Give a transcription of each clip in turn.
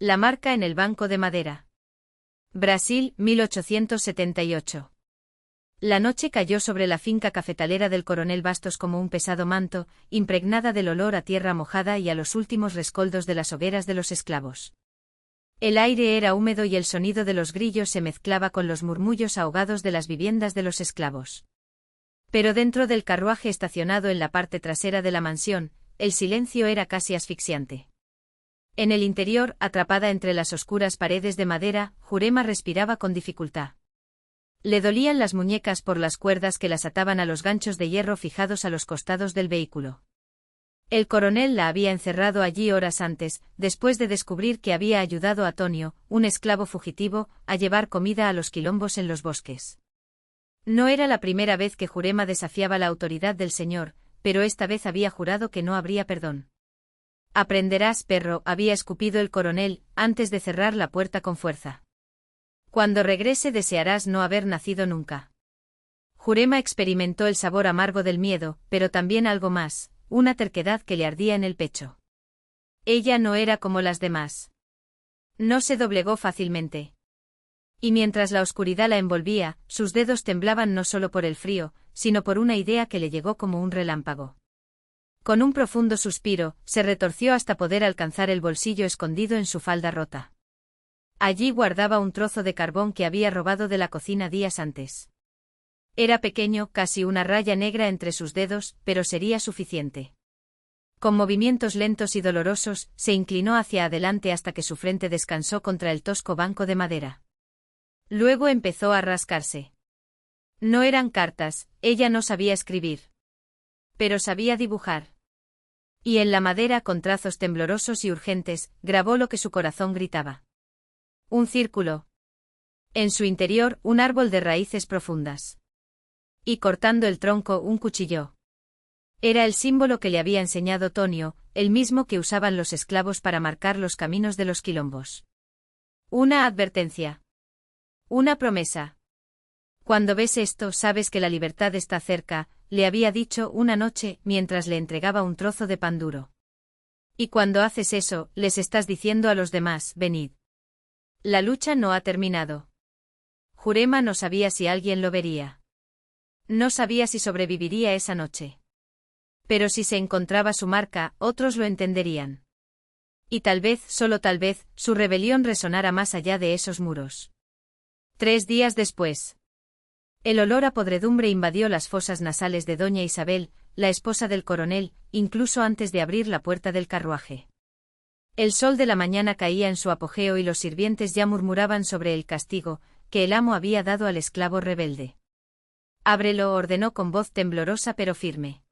La marca en el banco de madera. Brasil, 1878. La noche cayó sobre la finca cafetalera del coronel Bastos como un pesado manto, impregnada del olor a tierra mojada y a los últimos rescoldos de las hogueras de los esclavos. El aire era húmedo y el sonido de los grillos se mezclaba con los murmullos ahogados de las viviendas de los esclavos. Pero dentro del carruaje estacionado en la parte trasera de la mansión, el silencio era casi asfixiante. En el interior, atrapada entre las oscuras paredes de madera, Jurema respiraba con dificultad. Le dolían las muñecas por las cuerdas que las ataban a los ganchos de hierro fijados a los costados del vehículo. El coronel la había encerrado allí horas antes, después de descubrir que había ayudado a Tonio, un esclavo fugitivo, a llevar comida a los quilombos en los bosques. No era la primera vez que Jurema desafiaba la autoridad del señor, pero esta vez había jurado que no habría perdón. «Aprenderás, perro», había escupido el coronel, antes de cerrar la puerta con fuerza. «Cuando regrese desearás no haber nacido nunca». Jurema experimentó el sabor amargo del miedo, pero también algo más, una terquedad que le ardía en el pecho. Ella no era como las demás. No se doblegó fácilmente. Y mientras la oscuridad la envolvía, sus dedos temblaban no solo por el frío, sino por una idea que le llegó como un relámpago. Con un profundo suspiro, se retorció hasta poder alcanzar el bolsillo escondido en su falda rota. Allí guardaba un trozo de carbón que había robado de la cocina días antes. Era pequeño, casi una raya negra entre sus dedos, pero sería suficiente. Con movimientos lentos y dolorosos, se inclinó hacia adelante hasta que su frente descansó contra el tosco banco de madera. Luego empezó a rascarse. No eran cartas, ella no sabía escribir. Pero sabía dibujar. Y en la madera, con trazos temblorosos y urgentes, grabó lo que su corazón gritaba. Un círculo. En su interior, un árbol de raíces profundas. Y cortando el tronco, un cuchillo. Era el símbolo que le había enseñado Tonio, el mismo que usaban los esclavos para marcar los caminos de los quilombos. Una advertencia. Una promesa. Cuando ves esto, sabes que la libertad está cerca, le había dicho una noche mientras le entregaba un trozo de pan duro. Y cuando haces eso, les estás diciendo a los demás, venid. La lucha no ha terminado. Jurema no sabía si alguien lo vería. No sabía si sobreviviría esa noche. Pero si se encontraba su marca, otros lo entenderían. Y tal vez, solo tal vez, su rebelión resonara más allá de esos muros. 3 días después. El olor a podredumbre invadió las fosas nasales de doña Isabel, la esposa del coronel, incluso antes de abrir la puerta del carruaje. El sol de la mañana caía en su apogeo y los sirvientes ya murmuraban sobre el castigo que el amo había dado al esclavo rebelde. «Ábrelo», ordenó con voz temblorosa pero firme.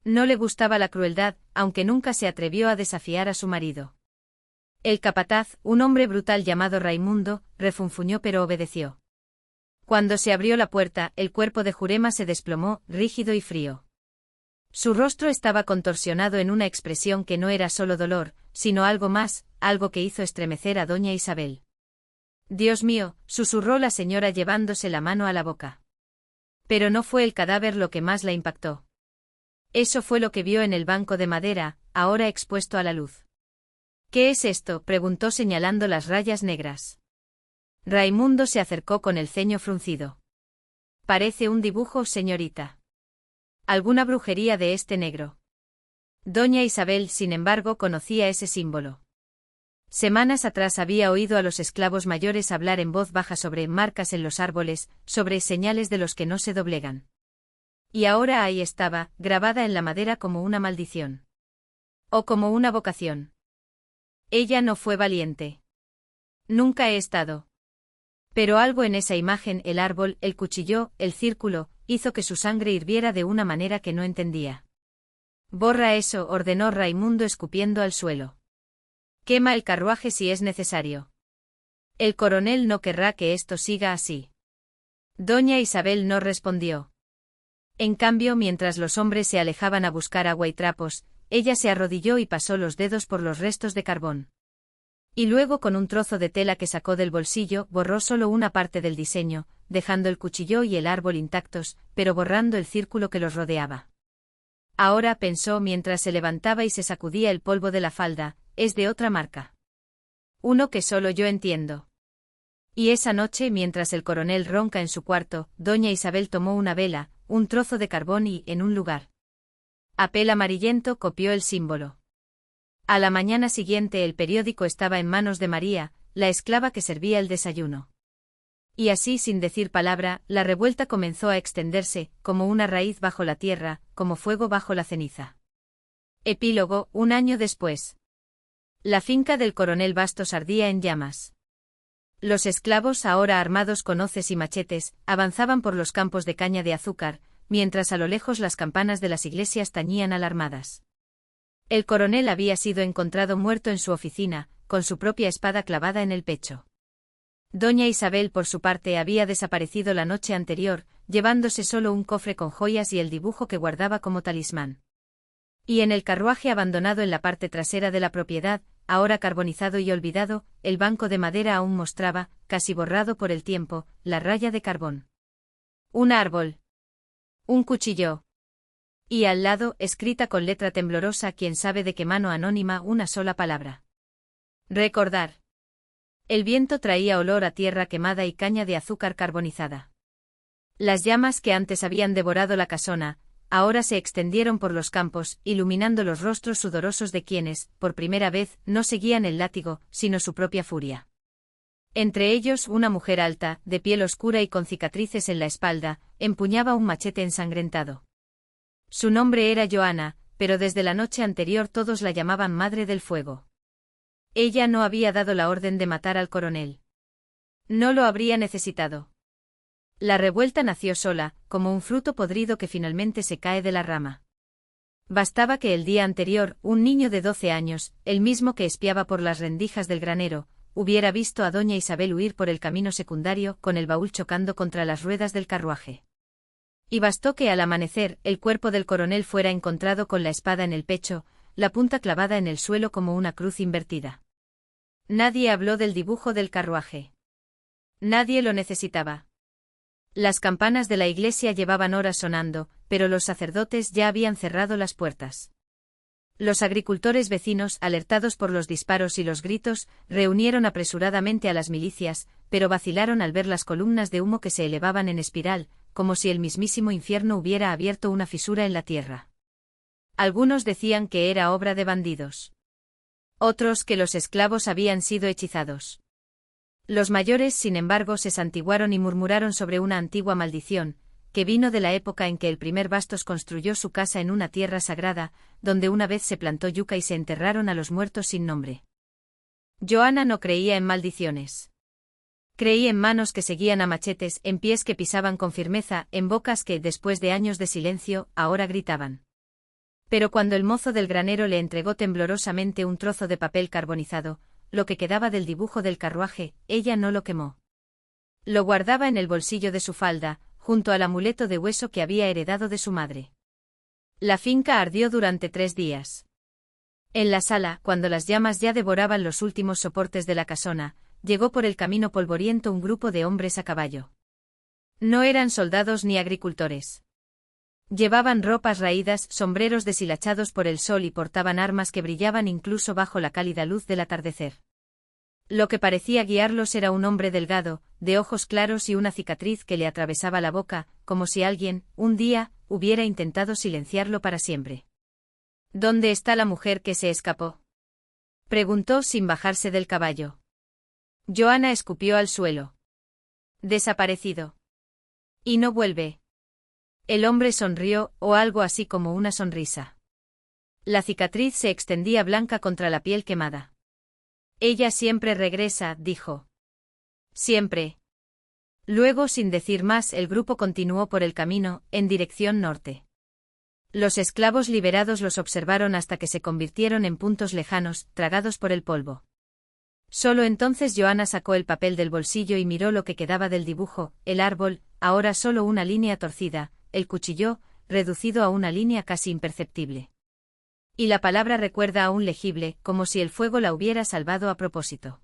No le gustaba la crueldad, aunque nunca se atrevió a desafiar a su marido. El capataz, un hombre brutal llamado Raimundo, refunfuñó pero obedeció. Cuando se abrió la puerta, el cuerpo de Jurema se desplomó, rígido y frío. Su rostro estaba contorsionado en una expresión que no era solo dolor, sino algo más, algo que hizo estremecer a doña Isabel. «Dios mío», susurró la señora llevándose la mano a la boca. Pero no fue el cadáver lo que más la impactó. Eso fue lo que vio en el banco de madera, ahora expuesto a la luz. «¿Qué es esto?», preguntó señalando las rayas negras. Raimundo se acercó con el ceño fruncido. «Parece un dibujo, señorita. ¿Alguna brujería de este negro?». Doña Isabel, sin embargo, conocía ese símbolo. Semanas atrás había oído a los esclavos mayores hablar en voz baja sobre marcas en los árboles, sobre señales de los que no se doblegan. Y ahora ahí estaba, grabada en la madera como una maldición. O como una vocación. Ella no fue valiente. Nunca he estado. Pero algo en esa imagen, el árbol, el cuchillo, el círculo, hizo que su sangre hirviera de una manera que no entendía. «Borra eso», ordenó Raimundo escupiendo al suelo. «Quema el carruaje si es necesario. El coronel no querrá que esto siga así». Doña Isabel no respondió. En cambio, mientras los hombres se alejaban a buscar agua y trapos, ella se arrodilló y pasó los dedos por los restos de carbón. Y luego, con un trozo de tela que sacó del bolsillo, borró solo una parte del diseño, dejando el cuchillo y el árbol intactos, pero borrando el círculo que los rodeaba. Ahora, pensó mientras se levantaba y se sacudía el polvo de la falda, es de otra marca. Uno que solo yo entiendo. Y esa noche, mientras el coronel ronca en su cuarto, doña Isabel tomó una vela, un trozo de carbón y, en un lugar papel amarillento, copió el símbolo. A la mañana siguiente el periódico estaba en manos de María, la esclava que servía el desayuno. Y así, sin decir palabra, la revuelta comenzó a extenderse, como una raíz bajo la tierra, como fuego bajo la ceniza. Epílogo, 1 año después. La finca del coronel Bastos ardía en llamas. Los esclavos, ahora armados con hoces y machetes, avanzaban por los campos de caña de azúcar, mientras a lo lejos las campanas de las iglesias tañían alarmadas. El coronel había sido encontrado muerto en su oficina, con su propia espada clavada en el pecho. Doña Isabel, por su parte, había desaparecido la noche anterior, llevándose solo un cofre con joyas y el dibujo que guardaba como talismán. Y en el carruaje abandonado en la parte trasera de la propiedad, ahora carbonizado y olvidado, el banco de madera aún mostraba, casi borrado por el tiempo, la raya de carbón. Un árbol. Un cuchillo. Y al lado, escrita con letra temblorosa, quién sabe de qué mano anónima, una sola palabra. Recordar. El viento traía olor a tierra quemada y caña de azúcar carbonizada. Las llamas que antes habían devorado la casona, ahora se extendieron por los campos, iluminando los rostros sudorosos de quienes, por primera vez, no seguían el látigo, sino su propia furia. Entre ellos, una mujer alta, de piel oscura y con cicatrices en la espalda, empuñaba un machete ensangrentado. Su nombre era Joana, pero desde la noche anterior todos la llamaban Madre del Fuego. Ella no había dado la orden de matar al coronel. No lo habría necesitado. La revuelta nació sola, como un fruto podrido que finalmente se cae de la rama. Bastaba que el día anterior, un niño de 12 años, el mismo que espiaba por las rendijas del granero, hubiera visto a doña Isabel huir por el camino secundario, con el baúl chocando contra las ruedas del carruaje. Y bastó que al amanecer, el cuerpo del coronel fuera encontrado con la espada en el pecho, la punta clavada en el suelo como una cruz invertida. Nadie habló del dibujo del carruaje. Nadie lo necesitaba. Las campanas de la iglesia llevaban horas sonando, pero los sacerdotes ya habían cerrado las puertas. Los agricultores vecinos, alertados por los disparos y los gritos, reunieron apresuradamente a las milicias, pero vacilaron al ver las columnas de humo que se elevaban en espiral, como si el mismísimo infierno hubiera abierto una fisura en la tierra. Algunos decían que era obra de bandidos. Otros que los esclavos habían sido hechizados. Los mayores, sin embargo, se santiguaron y murmuraron sobre una antigua maldición, que vino de la época en que el primer Bastos construyó su casa en una tierra sagrada, donde una vez se plantó yuca y se enterraron a los muertos sin nombre. Joana no creía en maldiciones. Creía en manos que seguían a machetes, en pies que pisaban con firmeza, en bocas que, después de años de silencio, ahora gritaban. Pero cuando el mozo del granero le entregó temblorosamente un trozo de papel carbonizado, lo que quedaba del dibujo del carruaje, ella no lo quemó. Lo guardaba en el bolsillo de su falda, junto al amuleto de hueso que había heredado de su madre. La finca ardió durante 3 días. En la sala, cuando las llamas ya devoraban los últimos soportes de la casona, llegó por el camino polvoriento un grupo de hombres a caballo. No eran soldados ni agricultores. Llevaban ropas raídas, sombreros deshilachados por el sol y portaban armas que brillaban incluso bajo la cálida luz del atardecer. Lo que parecía guiarlos era un hombre delgado, de ojos claros y una cicatriz que le atravesaba la boca, como si alguien, un día, hubiera intentado silenciarlo para siempre. ¿Dónde está la mujer que se escapó?, preguntó sin bajarse del caballo. Joana escupió al suelo. Desaparecido. Y no vuelve. El hombre sonrió, o algo así como una sonrisa. La cicatriz se extendía blanca contra la piel quemada. Ella siempre regresa, dijo. Siempre. Luego, sin decir más, el grupo continuó por el camino, en dirección norte. Los esclavos liberados los observaron hasta que se convirtieron en puntos lejanos, tragados por el polvo. Solo entonces Joana sacó el papel del bolsillo y miró lo que quedaba del dibujo, el árbol, ahora solo una línea torcida, el cuchillo, reducido a una línea casi imperceptible. Y la palabra recuerda aún legible, como si el fuego la hubiera salvado a propósito.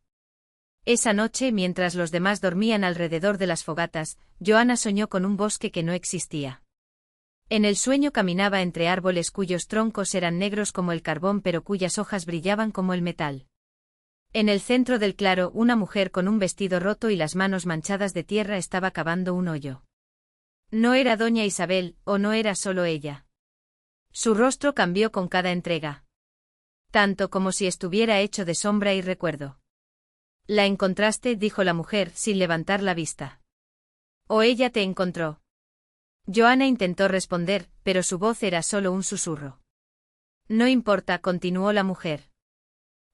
Esa noche, mientras los demás dormían alrededor de las fogatas, Joana soñó con un bosque que no existía. En el sueño caminaba entre árboles cuyos troncos eran negros como el carbón pero cuyas hojas brillaban como el metal. En el centro del claro, una mujer con un vestido roto y las manos manchadas de tierra estaba cavando un hoyo. No era doña Isabel, o no era solo ella. Su rostro cambió con cada entrega. Tanto como si estuviera hecho de sombra y recuerdo. «¿La encontraste?», dijo la mujer, sin levantar la vista. «¿O ella te encontró?». Joana intentó responder, pero su voz era solo un susurro. «No importa», continuó la mujer.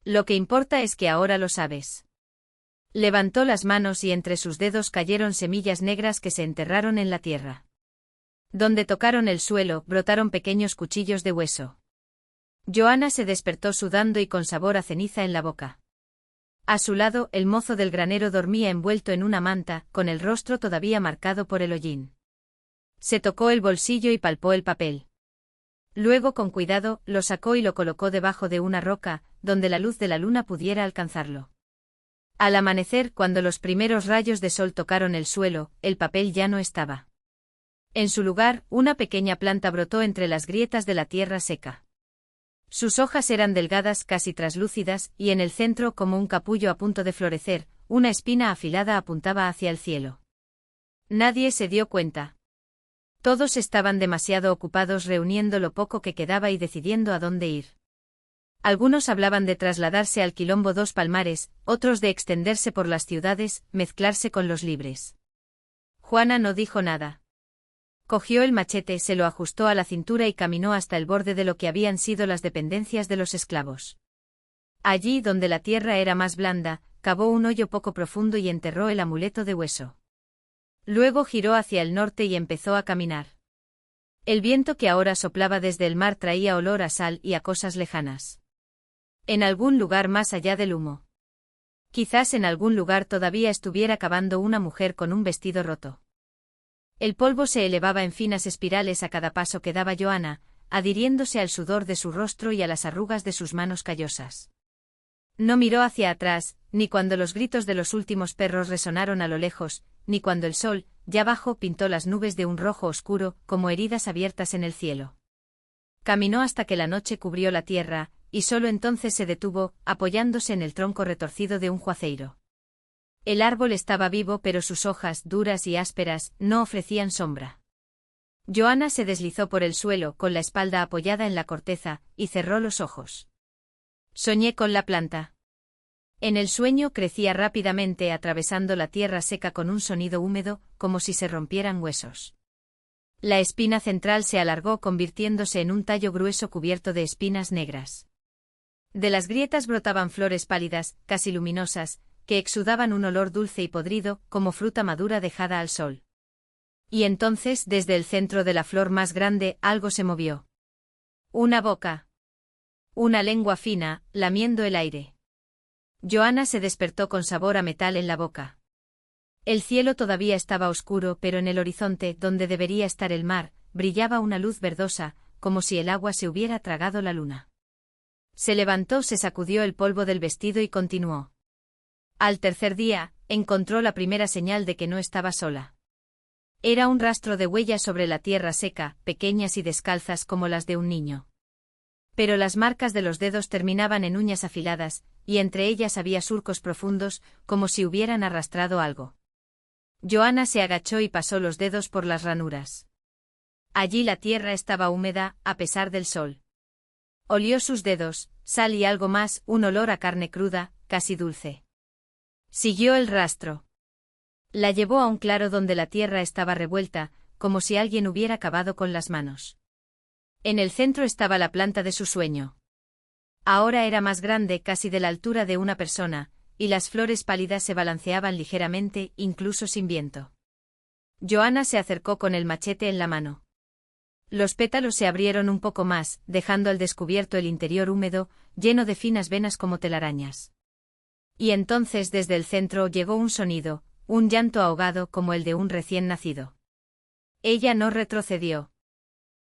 «Lo que importa es que ahora lo sabes». Levantó las manos y entre sus dedos cayeron semillas negras que se enterraron en la tierra. Donde tocaron el suelo, brotaron pequeños cuchillos de hueso. Joana se despertó sudando y con sabor a ceniza en la boca. A su lado, el mozo del granero dormía envuelto en una manta, con el rostro todavía marcado por el hollín. Se tocó el bolsillo y palpó el papel. Luego, con cuidado, lo sacó y lo colocó debajo de una roca, donde la luz de la luna pudiera alcanzarlo. Al amanecer, cuando los primeros rayos de sol tocaron el suelo, el papel ya no estaba. En su lugar, una pequeña planta brotó entre las grietas de la tierra seca. Sus hojas eran delgadas, casi traslúcidas, y en el centro, como un capullo a punto de florecer, una espina afilada apuntaba hacia el cielo. Nadie se dio cuenta. Todos estaban demasiado ocupados reuniendo lo poco que quedaba y decidiendo a dónde ir. Algunos hablaban de trasladarse al Quilombo dos Palmares, otros de extenderse por las ciudades, mezclarse con los libres. Juana no dijo nada. Cogió el machete, se lo ajustó a la cintura y caminó hasta el borde de lo que habían sido las dependencias de los esclavos. Allí, donde la tierra era más blanda, cavó un hoyo poco profundo y enterró el amuleto de hueso. Luego giró hacia el norte y empezó a caminar. El viento que ahora soplaba desde el mar traía olor a sal y a cosas lejanas. En algún lugar más allá del humo. Quizás en algún lugar todavía estuviera cavando una mujer con un vestido roto. El polvo se elevaba en finas espirales a cada paso que daba Joana, adhiriéndose al sudor de su rostro y a las arrugas de sus manos callosas. No miró hacia atrás, ni cuando los gritos de los últimos perros resonaron a lo lejos, ni cuando el sol, ya bajo, pintó las nubes de un rojo oscuro, como heridas abiertas en el cielo. Caminó hasta que la noche cubrió la tierra, y solo entonces se detuvo, apoyándose en el tronco retorcido de un juazeiro. El árbol estaba vivo, pero sus hojas, duras y ásperas, no ofrecían sombra. Joana se deslizó por el suelo, con la espalda apoyada en la corteza, y cerró los ojos. Soñé con la planta. En el sueño crecía rápidamente, atravesando la tierra seca con un sonido húmedo, como si se rompieran huesos. La espina central se alargó, convirtiéndose en un tallo grueso cubierto de espinas negras. De las grietas brotaban flores pálidas, casi luminosas, que exudaban un olor dulce y podrido, como fruta madura dejada al sol. Y entonces, desde el centro de la flor más grande, algo se movió. Una boca. Una lengua fina, lamiendo el aire. Joana se despertó con sabor a metal en la boca. El cielo todavía estaba oscuro, pero en el horizonte, donde debería estar el mar, brillaba una luz verdosa, como si el agua se hubiera tragado la luna. Se levantó, se sacudió el polvo del vestido y continuó. Al tercer día, encontró la primera señal de que no estaba sola. Era un rastro de huellas sobre la tierra seca, pequeñas y descalzas como las de un niño. Pero las marcas de los dedos terminaban en uñas afiladas, y entre ellas había surcos profundos, como si hubieran arrastrado algo. Joana se agachó y pasó los dedos por las ranuras. Allí la tierra estaba húmeda, a pesar del sol. Olió sus dedos, sal y algo más, un olor a carne cruda, casi dulce. Siguió el rastro. La llevó a un claro donde la tierra estaba revuelta, como si alguien hubiera cavado con las manos. En el centro estaba la planta de su sueño. Ahora era más grande, casi de la altura de una persona, y las flores pálidas se balanceaban ligeramente, incluso sin viento. Joana se acercó con el machete en la mano. Los pétalos se abrieron un poco más, dejando al descubierto el interior húmedo, lleno de finas venas como telarañas. Y entonces desde el centro llegó un sonido, un llanto ahogado como el de un recién nacido. Ella no retrocedió.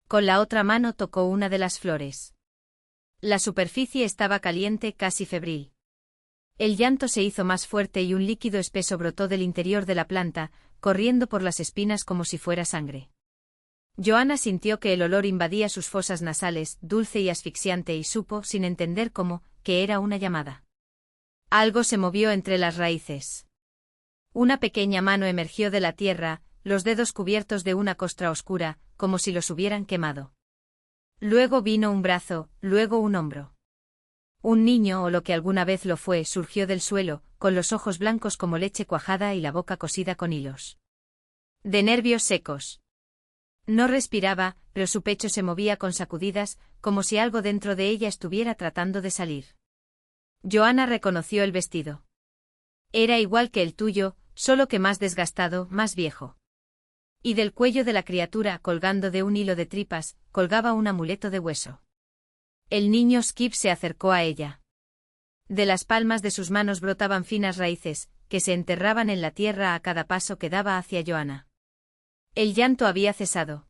Con la otra mano tocó una de las flores. La superficie estaba caliente, casi febril. El llanto se hizo más fuerte y un líquido espeso brotó del interior de la planta, corriendo por las espinas como si fuera sangre. Joana sintió que el olor invadía sus fosas nasales, dulce y asfixiante, y supo, sin entender cómo, que era una llamada. Algo se movió entre las raíces. Una pequeña mano emergió de la tierra, los dedos cubiertos de una costra oscura, como si los hubieran quemado. Luego vino un brazo, luego un hombro. Un niño, o lo que alguna vez lo fue, surgió del suelo, con los ojos blancos como leche cuajada y la boca cosida con hilos. De nervios secos. No respiraba, pero su pecho se movía con sacudidas, como si algo dentro de ella estuviera tratando de salir. Joanna reconoció el vestido. Era igual que el tuyo, solo que más desgastado, más viejo. Y del cuello de la criatura, colgando de un hilo de tripas, colgaba un amuleto de hueso. El niño Skip se acercó a ella. De las palmas de sus manos brotaban finas raíces, que se enterraban en la tierra a cada paso que daba hacia Joanna. El llanto había cesado.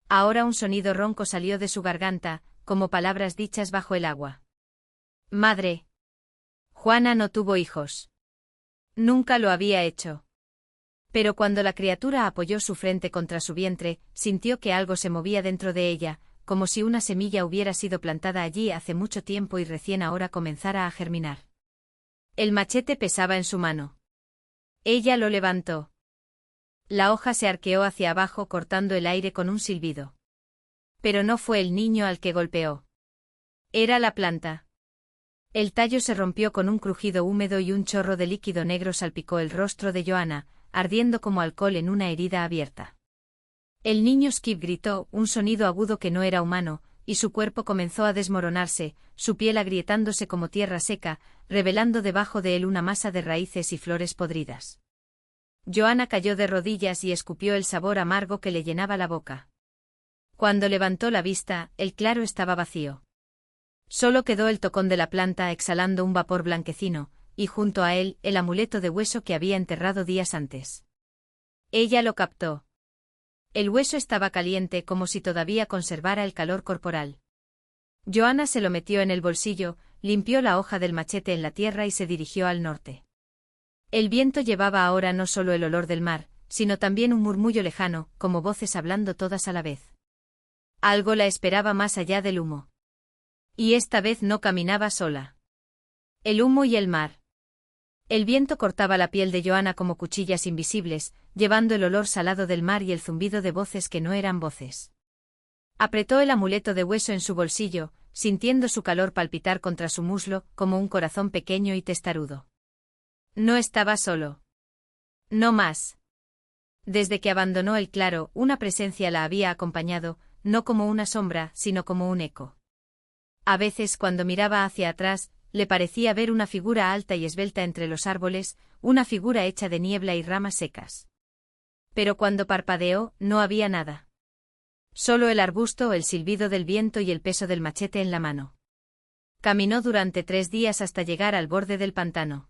Ahora un sonido ronco salió de su garganta, como palabras dichas bajo el agua. Madre. Juana no tuvo hijos. Nunca lo había hecho. Pero cuando la criatura apoyó su frente contra su vientre, sintió que algo se movía dentro de ella, como si una semilla hubiera sido plantada allí hace mucho tiempo y recién ahora comenzara a germinar. El machete pesaba en su mano. Ella lo levantó. La hoja se arqueó hacia abajo cortando el aire con un silbido. Pero no fue el niño al que golpeó. Era la planta. El tallo se rompió con un crujido húmedo y un chorro de líquido negro salpicó el rostro de Joanna, ardiendo como alcohol en una herida abierta. El niño Skip gritó, un sonido agudo que no era humano, y su cuerpo comenzó a desmoronarse, su piel agrietándose como tierra seca, revelando debajo de él una masa de raíces y flores podridas. Joanna cayó de rodillas y escupió el sabor amargo que le llenaba la boca. Cuando levantó la vista, el claro estaba vacío. Solo quedó el tocón de la planta exhalando un vapor blanquecino, y junto a él, el amuleto de hueso que había enterrado días antes. Ella lo captó. El hueso estaba caliente como si todavía conservara el calor corporal. Joanna se lo metió en el bolsillo, limpió la hoja del machete en la tierra y se dirigió al norte. El viento llevaba ahora no solo el olor del mar, sino también un murmullo lejano, como voces hablando todas a la vez. Algo la esperaba más allá del humo. Y esta vez no caminaba sola. El humo y el mar. El viento cortaba la piel de Joanna como cuchillas invisibles, llevando el olor salado del mar y el zumbido de voces que no eran voces. Apretó el amuleto de hueso en su bolsillo, sintiendo su calor palpitar contra su muslo, como un corazón pequeño y testarudo. No estaba solo. No más. Desde que abandonó el claro, una presencia la había acompañado, no como una sombra, sino como un eco. A veces, cuando miraba hacia atrás, le parecía ver una figura alta y esbelta entre los árboles, una figura hecha de niebla y ramas secas. Pero cuando parpadeó, no había nada. Solo el arbusto, el silbido del viento y el peso del machete en la mano. Caminó durante 3 días hasta llegar al borde del pantano.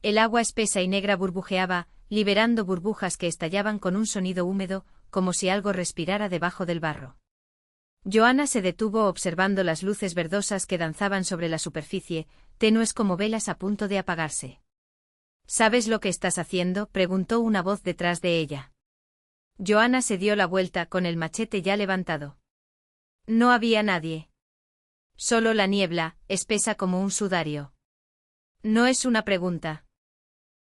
El agua espesa y negra burbujeaba, liberando burbujas que estallaban con un sonido húmedo, como si algo respirara debajo del barro. Joanna se detuvo observando las luces verdosas que danzaban sobre la superficie, tenues como velas a punto de apagarse. ¿Sabes lo que estás haciendo?, preguntó una voz detrás de ella. Joanna se dio la vuelta con el machete ya levantado. No había nadie. Solo la niebla, espesa como un sudario. No es una pregunta.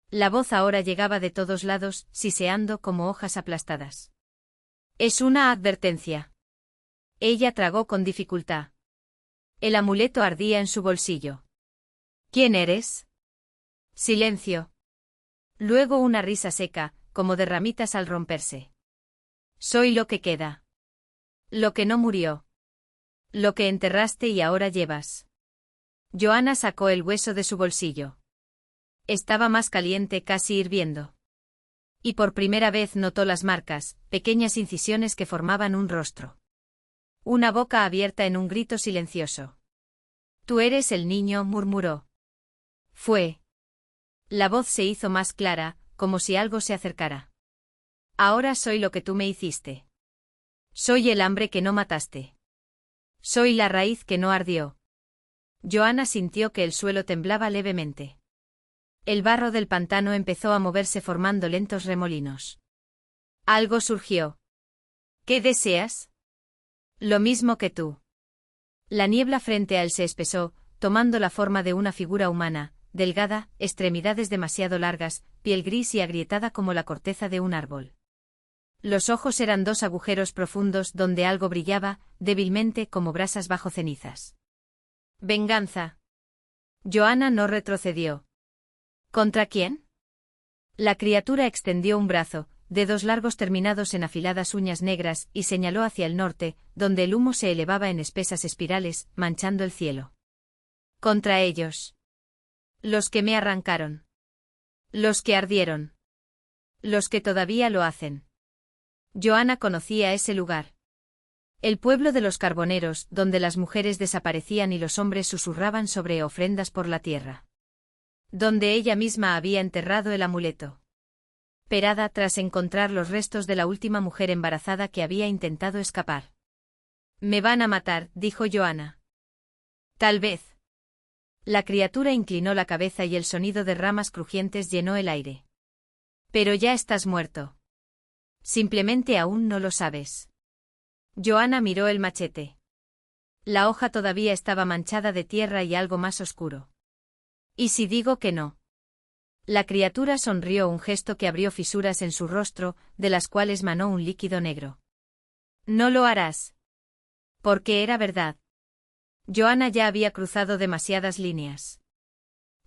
La voz ahora llegaba de todos lados, siseando como hojas aplastadas. Es una advertencia. Ella tragó con dificultad. El amuleto ardía en su bolsillo. ¿Quién eres? Silencio. Luego una risa seca, como de ramitas al romperse. Soy lo que queda. Lo que no murió. Lo que enterraste y ahora llevas. Joanna sacó el hueso de su bolsillo. Estaba más caliente, casi hirviendo. Y por primera vez notó las marcas, pequeñas incisiones que formaban un rostro. Una boca abierta en un grito silencioso. Tú eres el niño, murmuró. Fue. La voz se hizo más clara, como si algo se acercara. Ahora soy lo que tú me hiciste. Soy el hambre que no mataste. Soy la raíz que no ardió. Joanna sintió que el suelo temblaba levemente. El barro del pantano empezó a moverse formando lentos remolinos. Algo surgió. ¿Qué deseas? Lo mismo que tú. La niebla frente a él se espesó, tomando la forma de una figura humana, delgada, extremidades demasiado largas, piel gris y agrietada como la corteza de un árbol. Los ojos eran dos agujeros profundos donde algo brillaba, débilmente como brasas bajo cenizas. Venganza. Joanna no retrocedió. ¿Contra quién? La criatura extendió un brazo, dedos largos terminados en afiladas uñas negras, y señaló hacia el norte, donde el humo se elevaba en espesas espirales, manchando el cielo. Contra ellos. Los que me arrancaron. Los que ardieron. Los que todavía lo hacen. Joanna conocía ese lugar. El pueblo de los carboneros, donde las mujeres desaparecían y los hombres susurraban sobre ofrendas por la tierra. Donde ella misma había enterrado el amuleto. Perada tras encontrar los restos de la última mujer embarazada que había intentado escapar. Me van a matar, dijo Joanna. Tal vez. La criatura inclinó la cabeza y el sonido de ramas crujientes llenó el aire. Pero ya estás muerto. Simplemente aún no lo sabes. Joanna miró el machete. La hoja todavía estaba manchada de tierra y algo más oscuro. ¿Y si digo que no? La criatura sonrió, un gesto que abrió fisuras en su rostro, de las cuales manó un líquido negro. No lo harás. Porque era verdad. Joanna ya había cruzado demasiadas líneas.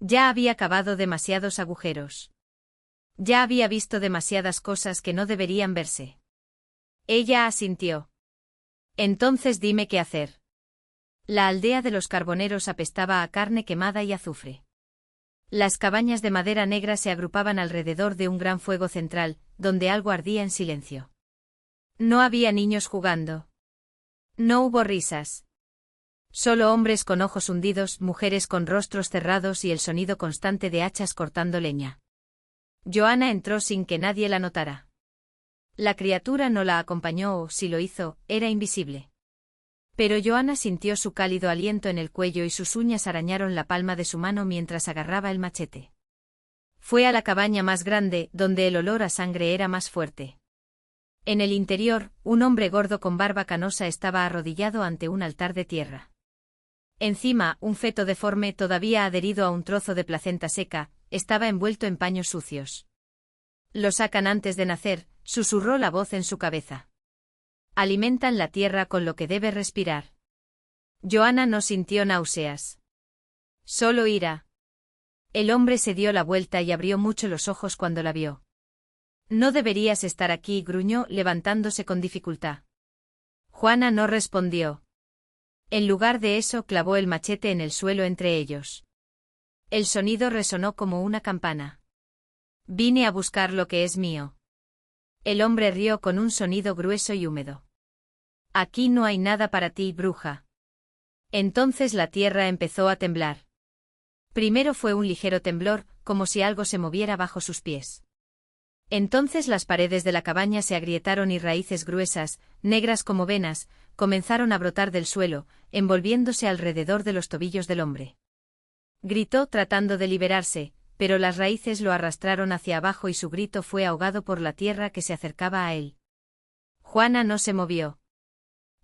Ya había cavado demasiados agujeros. Ya había visto demasiadas cosas que no deberían verse. Ella asintió. Entonces dime qué hacer. La aldea de los carboneros apestaba a carne quemada y azufre. Las cabañas de madera negra se agrupaban alrededor de un gran fuego central, donde algo ardía en silencio. No había niños jugando. No hubo risas. Solo hombres con ojos hundidos, mujeres con rostros cerrados y el sonido constante de hachas cortando leña. Joanna entró sin que nadie la notara. La criatura no la acompañó o, si lo hizo, era invisible. Pero Joanna sintió su cálido aliento en el cuello y sus uñas arañaron la palma de su mano mientras agarraba el machete. Fue a la cabaña más grande, donde el olor a sangre era más fuerte. En el interior, un hombre gordo con barba canosa estaba arrodillado ante un altar de tierra. Encima, un feto deforme todavía adherido a un trozo de placenta seca, estaba envuelto en paños sucios. Lo sacan antes de nacer, susurró la voz en su cabeza. Alimentan la tierra con lo que debe respirar. Joanna no sintió náuseas. Solo ira. El hombre se dio la vuelta y abrió mucho los ojos cuando la vio. No deberías estar aquí, gruñó, levantándose con dificultad. Juana no respondió. En lugar de eso, clavó el machete en el suelo entre ellos. El sonido resonó como una campana. Vine a buscar lo que es mío. El hombre rió con un sonido grueso y húmedo. Aquí no hay nada para ti, bruja. Entonces la tierra empezó a temblar. Primero fue un ligero temblor, como si algo se moviera bajo sus pies. Entonces las paredes de la cabaña se agrietaron y raíces gruesas, negras como venas, comenzaron a brotar del suelo, envolviéndose alrededor de los tobillos del hombre. Gritó tratando de liberarse, pero las raíces lo arrastraron hacia abajo y su grito fue ahogado por la tierra que se acercaba a él. Juana no se movió.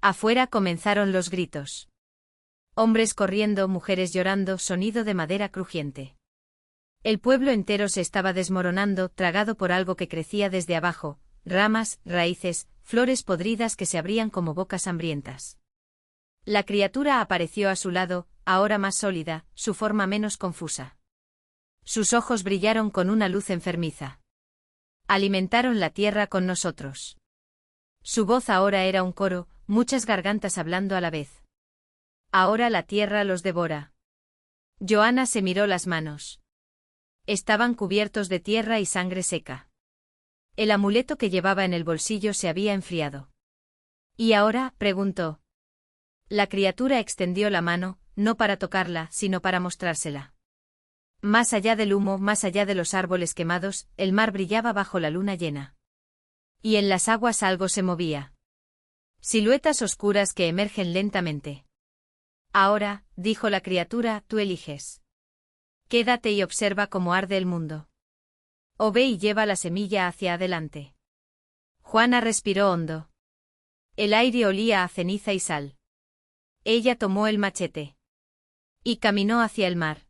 Afuera comenzaron los gritos. Hombres corriendo, mujeres llorando, sonido de madera crujiente. El pueblo entero se estaba desmoronando, tragado por algo que crecía desde abajo, ramas, raíces, flores podridas que se abrían como bocas hambrientas. La criatura apareció a su lado, ahora más sólida, su forma menos confusa. Sus ojos brillaron con una luz enfermiza. Alimentaron la tierra con nosotros. Su voz ahora era un coro, muchas gargantas hablando a la vez. Ahora la tierra los devora. Joanna se miró las manos. Estaban cubiertos de tierra y sangre seca. El amuleto que llevaba en el bolsillo se había enfriado. ¿Y ahora?, preguntó. La criatura extendió la mano, no para tocarla, sino para mostrársela. Más allá del humo, más allá de los árboles quemados, el mar brillaba bajo la luna llena. Y en las aguas algo se movía. Siluetas oscuras que emergen lentamente. Ahora, dijo la criatura, tú eliges. Quédate y observa cómo arde el mundo. O ve y lleva la semilla hacia adelante. Juana respiró hondo. El aire olía a ceniza y sal. Ella tomó el machete. Y caminó hacia el mar.